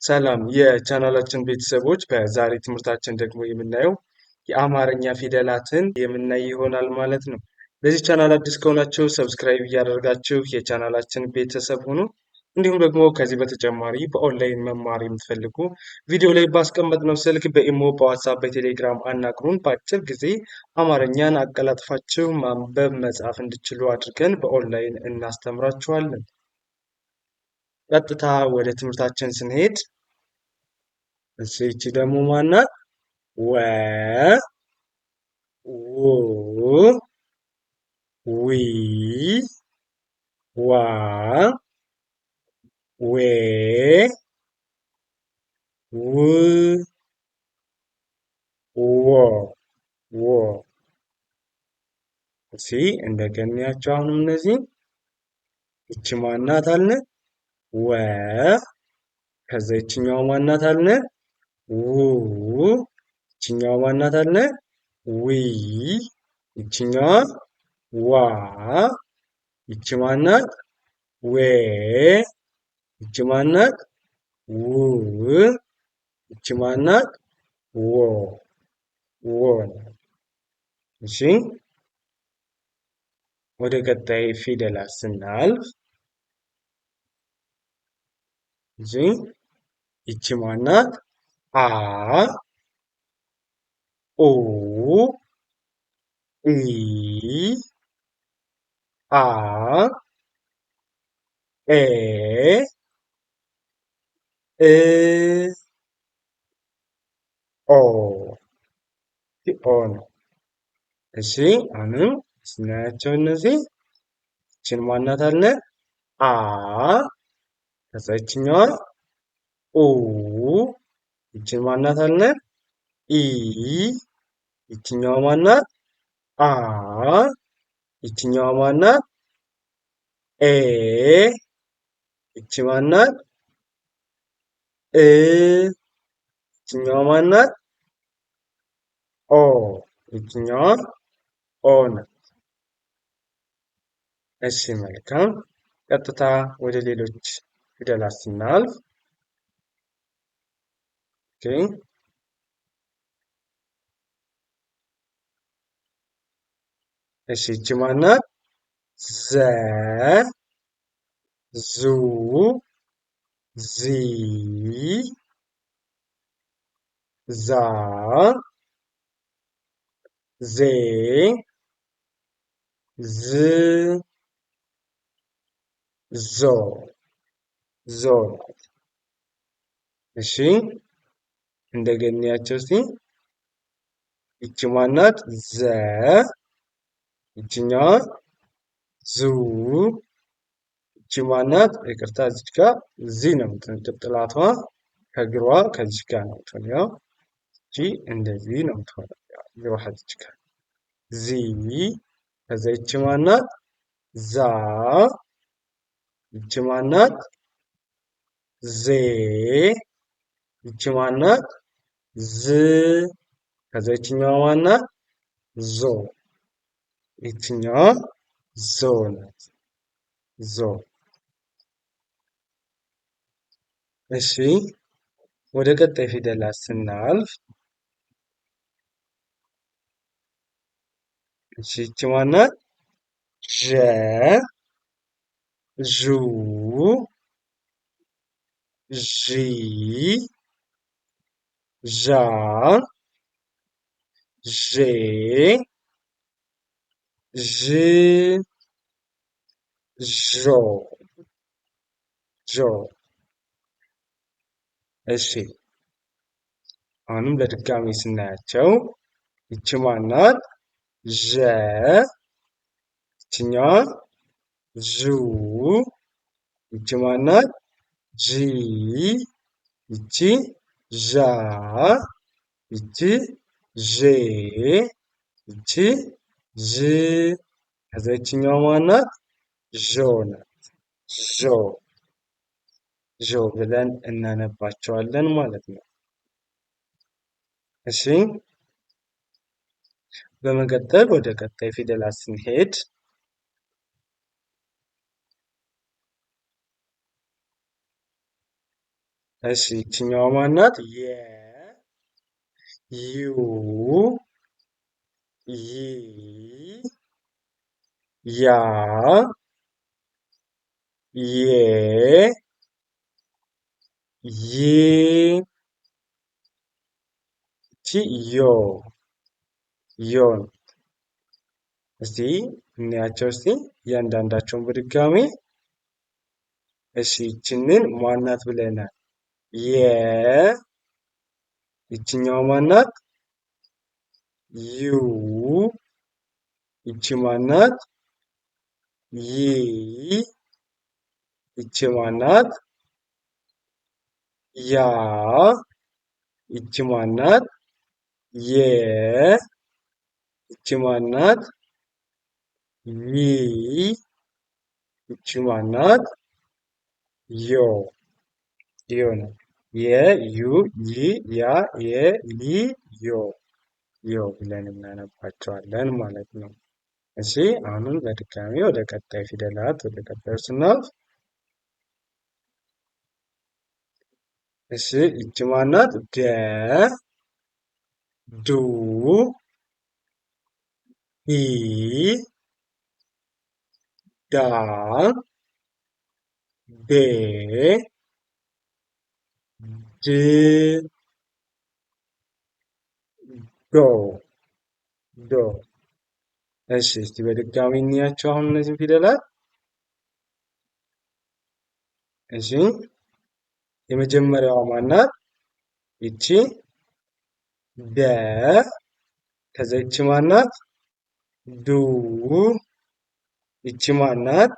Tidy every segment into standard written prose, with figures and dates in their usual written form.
ሰላም የቻናላችን ቤተሰቦች፣ በዛሬ ትምህርታችን ደግሞ የምናየው የአማርኛ ፊደላትን የምናይ ይሆናል ማለት ነው። ለዚህ ቻናል አዲስ ከሆናችሁ ሰብስክራይብ እያደረጋችሁ የቻናላችን ቤተሰብ ሁኑ። እንዲሁም ደግሞ ከዚህ በተጨማሪ በኦንላይን መማር የምትፈልጉ ቪዲዮ ላይ ባስቀመጥነው ስልክ በኢሞ፣ በዋትሳፕ፣ በቴሌግራም አናግሩን። በአጭር ጊዜ አማርኛን አቀላጥፋችሁ ማንበብ መጻፍ እንድችሉ አድርገን በኦንላይን እናስተምራችኋለን። ቀጥታ ወደ ትምህርታችን ስንሄድ ይቺ ደግሞ ማናት? ወ ው ዊ ዋ ዌ ው ዎ ዎ እንደገናያቸው አሁንም እነዚህ ይቺ ማናት አልን? ወ ከዛ ይችኛው ማናት አልን? ው ይችኛው ማናት አልን? ዊ ይችኛዋ ዋ ይቺ ማናት? ዌ ይቺ ማናት? ው ይቺ ማናት? ዎ ዎ። እሺ ወደ ቀጣይ ፊደላት ስናልፍ ይቺ ማናት? አ ኡ ኢ አ ኤ እ ኦ ኦ ነው። እሺ አሁንም ስናያቸው እነዚህ ይችን ማናት አለ? አ ከዛ ይችኛዋ ኡ ይችን ማናት አለ? ኢ ይችኛዋ ማናት? አ ይችኛዋ ማናት? ኤ ይቺ ማናት? እ ይችኛዋ ማናት? ኦ ይችኛዋ ኦ ናት። እሺ መልካም። ቀጥታ ወደ ሌሎች ፊደላት ስናልፍ እሺ ይቺ ማናት? ዘ ዙ ዚ ዛ ዜ ዝ ዞ ዞ። እሺ እንደገናያቸው እስቲ ይቺ ማናት? ዘ ይችኛዋ ዙ ይቺ ማናት? ይቅርታ እዚች ጋር ዚ ነው ቅጥላቷ ከግሯ ከዚች ጋር ነው የምትሆነው። እቺ እንደዚህ ነው የምትሆነው ግሯ እዚች ጋር ዚ። ከዛ ይቺ ማናት? ዛ ይቺ ማናት? ዜ ይቺ ማናት? ዝ ከዛ ይችኛዋ ማናት? ዞ ይችኛዋ ዞ ናት። ዞ። እሺ ወደ ቀጣይ ፊደላት ስናልፍ ይቺ ማናት? ዠ ዡ ዢ ዣ ዤ ዥ ዦ ዦ። እሺ አሁንም በድጋሚ ስናያቸው ይቺ ማናት? ዠ ይችኛዋ ዡ ይቺ ማናት? ዢ ይቺ ዣ ይቺ ዤ ይቺ ዥ ከዛ ይችኛዋ ማናት? ዦ ናት። ዦ ዦ ብለን እናነባቸዋለን ማለት ነው። እሺ በመቀጠል ወደ ቀጣይ ፊደላት ስንሄድ እሺ ይችኛዋ ማናት? ዩ ይ ያ ዬ ይ ይቺ ዮ ዮን እስቲ እንያቸው እስቲ እያንዳንዳቸውን በድጋሚ። እሺ ይችንን ማናት ብለናል? የ ይችኛው ማናት? ዩ ይቺ ማናት? ይ ይቺ ማናት? ያ ይቺ ማናት? የ ይቺ ማናት? ይ ይቺ ማናት? ዮ ዮ ነው። የ ዩ ይ ያ የ ይ ዮ ዮ ብለን እናነባቸዋለን ማለት ነው። እሺ አሁንም በድጋሚ ወደ ቀጣይ ፊደላት ወደ ቀጣዩ ስናልፍ እሺ ይቺ ማናት? ደ ዱ ዲ ዳ ዴ ድ ዶ ዶ እሺ እስቲ በድጋሚ እንያቸው አሁን እነዚህን ፊደላት። እሺ የመጀመሪያዋ ማናት? ይቺ ደ ከዛ ይቺ ማናት? ዱ ይቺ ማናት?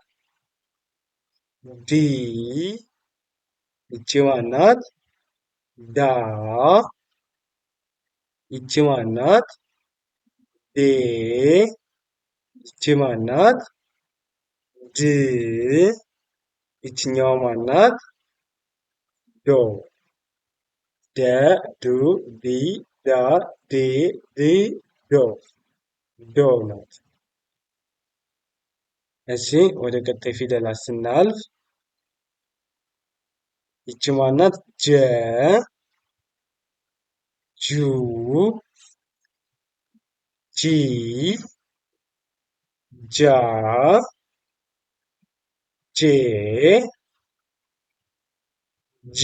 ዲ ይቺ ማናት? ዳ ይቺ ማናት? ዴ ይቺ ማናት? ድ ይችኛዋ ማናት? ዶ ደ ዱ ዲ ዳ ዴ ድ ዶ ዶ ናት። እሺ ወደ ቀጣይ ፊደላት ስናልፍ ይቺ ማናት? ጀ ጁ ጂ ጃ ጄ ጂ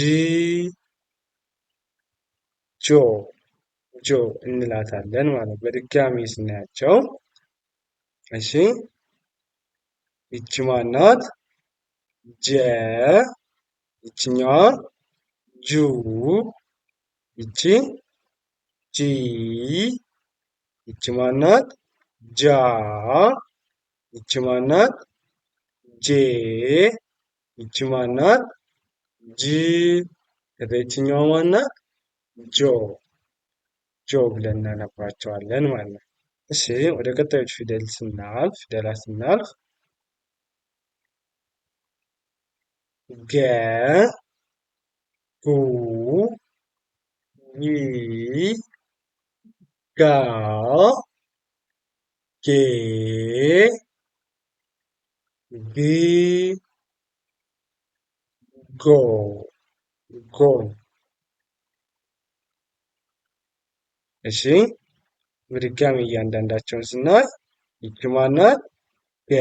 ጆ ጆ እንላታለን ማለት በድጋሚ ስናያቸው። እሺ ይቺ ማናት? ጀ ይችኛዋ ጁ ይቺ ጂ ይቺ ማናት? ጃ ይቺ ማናት? ጄ ይቺ ማናት? ጂ ከዛ ይችኛዋ ማናት? ጆ ጆ ብለን እናነባቸዋለን ማለት ነው። እሺ ወደ ቀጣዮች ፊደላት ስናልፍ ገ ጉ ይ ጋ ጌ ግ ጎ ጎን እሺ በድጋሚ እያንዳንዳቸውን ስናይ ይቺ ማናት? ገ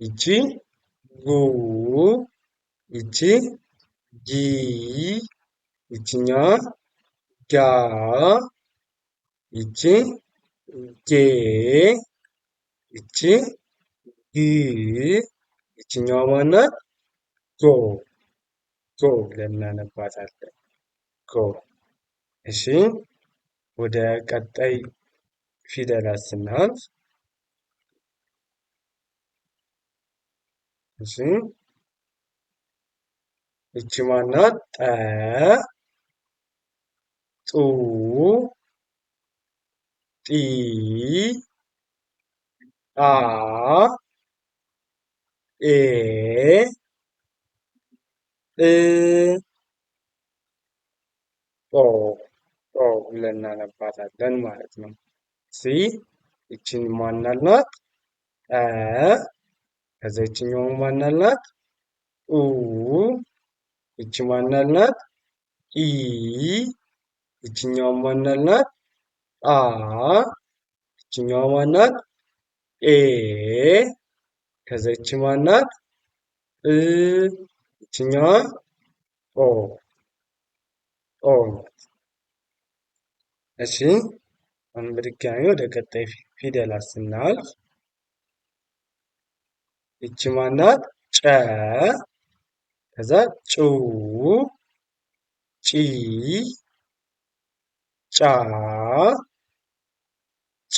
ይቺ ጉ ይቺ ጂ ይችኛዋ ጋ ይቺ ጌ ይቺ ግ ይችኛዋ ማናት? ጎ ጎ ብለን እናነባታለን። ጎ እሺ ወደ ቀጣይ ፊደላት ስናልፍ እሺ ይቺ ማናት? ጠ ጡ ጢ ጣ ጤ ጥ ጦ ጦ ብለን እናነባታለን ማለት ነው። ሲ ይቺን ማናልናት? ጠ ከዛ ይችኛው ማናልናት? ኡ ይቺ ማናት ናት? ኢ ይችኛዋ ማናት ናት? አ ይችኛዋ ማናት? ኤ ከዛ ይቺ ማናት? እ ይችኛዋ ኦ ኦ ናት። እሺ አሁን በድጋሚ ወደ ቀጣይ ፊደላት ስናልፍ ይቺ ማናት? ጨ ከዛ ጩ ጪ ጫ ጬ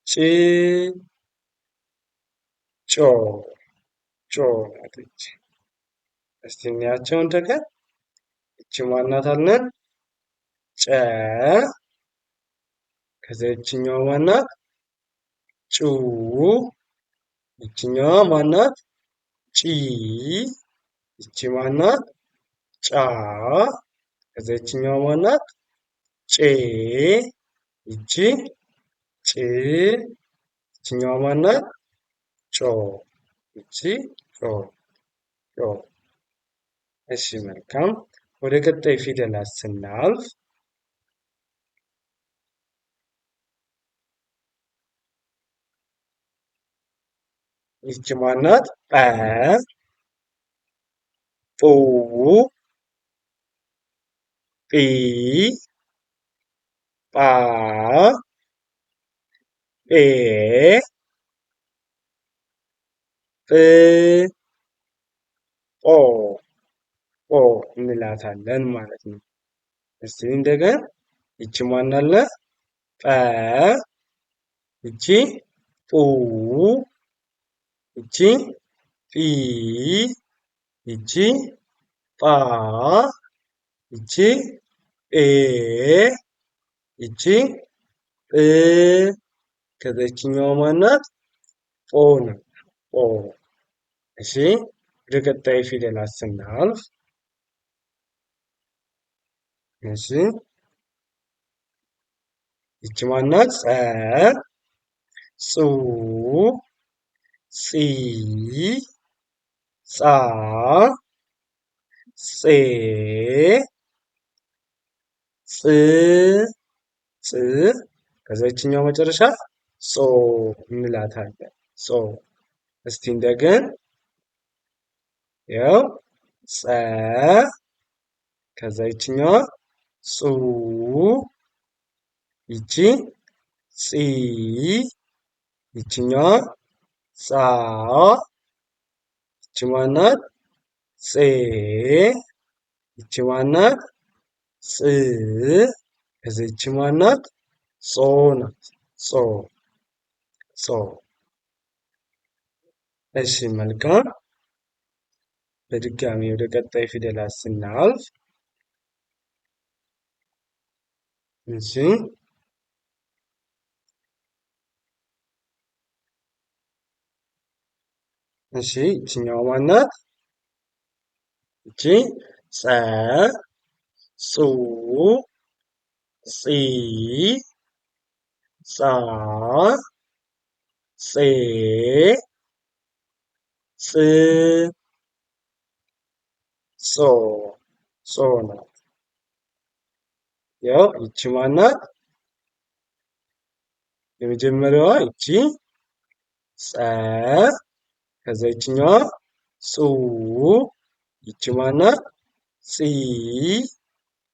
ጭ ጮ ጮ ናት ይቺ። እስቲ እንያቸው እንደገና። ይቺ ማናት አልነን? ጨ ከዛ ይችኛዋ ማናት? ጩ ይችኛዋ ማናት? ጪ ይቺ ማናት? ጫ ከዛ ይችኛዋ ማናት? ጬ ይቺ ጭ ይችኛዋ ማናት? ጮ ይቺ ጮ ጮ። እሺ መልካም ወደ ቀጣይ ፊደላት ስናልፍ ይቺ ማናት? ጰ ጱ ጲ ጳ ጴ ጵ ጶ ጶ እንላታለን ማለት ነው። እስቲ እንደገና ይቺ ማናለ? ጰ ይቺ ጱ ይቺ ጲ ይቺ ጳ ይቺ ጴ ይቺ ጵ ከዛ ይችኛዋ ማናት? ጶ ናት ጶ። እሺ ወደ ቀጣይ ፊደላት ስናልፍ እሺ ይቺ ማናት? ጸ ጹ ጺ ጻ ጼ ጽ ጽ ከዛ ይችኛው መጨረሻ ጾ እንላታለን ጾ። እስቲ እንደገን ያው ጸ ከዛ ይችኛዋ ጹ ይቺ ጺ ይችኛዋ ጻ ይቺ ማናት? ጼ ይቺ ማናት? ጽ ከዛ ይቺ ማናት? ጾ ናት ጾ ጾ። እሺ መልካም በድጋሚ ወደ ቀጣይ ፊደላት ስናልፍ እሺ እሺ ይችኛዋ ማናት? ይቺ ጸ ጹ ጺ ጻ ጼ ጽ ጾ ጾ ናት። ያው ይቺ ማናት? የመጀመሪያዋ ይቺ ጸ ከዛ ይችኛዋ ጹ ይቺ ማናት? ጺ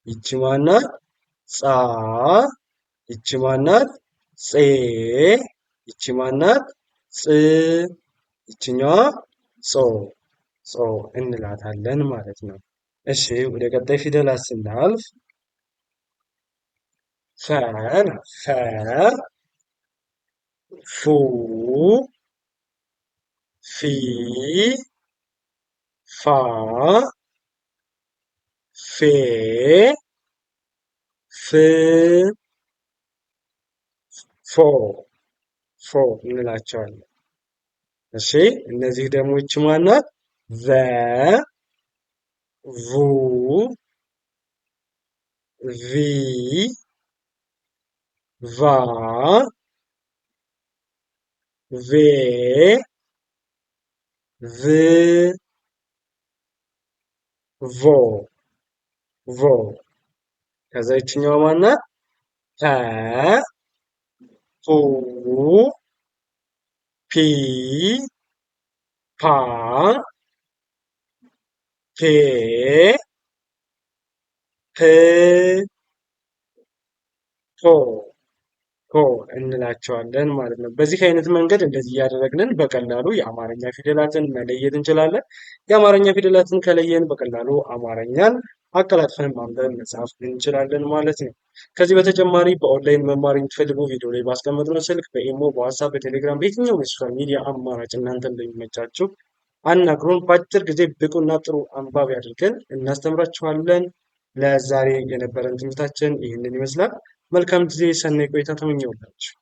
ይቺ ማናት? ጻ ይቺ ማናት? ጼ ይቺ ማናት? ጽ ይችኛዋ ጾ ጾ እንላታለን ማለት ነው። እሺ ወደ ቀጣይ ፊደላት ስናልፍ ፈ ፈ ፉ ፊ ፋ ፌ ፍ ፎ ፎ እንላቸዋለን። እሺ እነዚህ ደግሞ ይቺ ማናት? ዘ ቩ ቪ ቫ ቬ ቭ ቮ ቮ። ከዛ ይችኛዋ ማናት? ፐ ፑ ፒ ፓ ፔ ፕ ፖ ሆ እንላቸዋለን ማለት ነው። በዚህ አይነት መንገድ እንደዚህ እያደረግንን በቀላሉ የአማርኛ ፊደላትን መለየት እንችላለን። የአማርኛ ፊደላትን ከለየን በቀላሉ አማርኛን አቀላጥፈን ማንበብ መጻፍ እንችላለን ማለት ነው። ከዚህ በተጨማሪ በኦንላይን መማር የምትፈልጉ ቪዲዮ ላይ ባስቀመጥነው ስልክ በኢሞ፣ በዋትሳፕ፣ በቴሌግራም በየትኛውም የሶሻል ሚዲያ አማራጭ እናንተ እንደሚመቻችሁ አናግሩን። በአጭር ጊዜ ብቁና ጥሩ አንባቢ አድርገን እናስተምራችኋለን። ለዛሬ የነበረን ትምህርታችን ይህንን ይመስላል። መልካም ጊዜ፣ ሰናይ ቆይታ ተመኘሁላችሁ።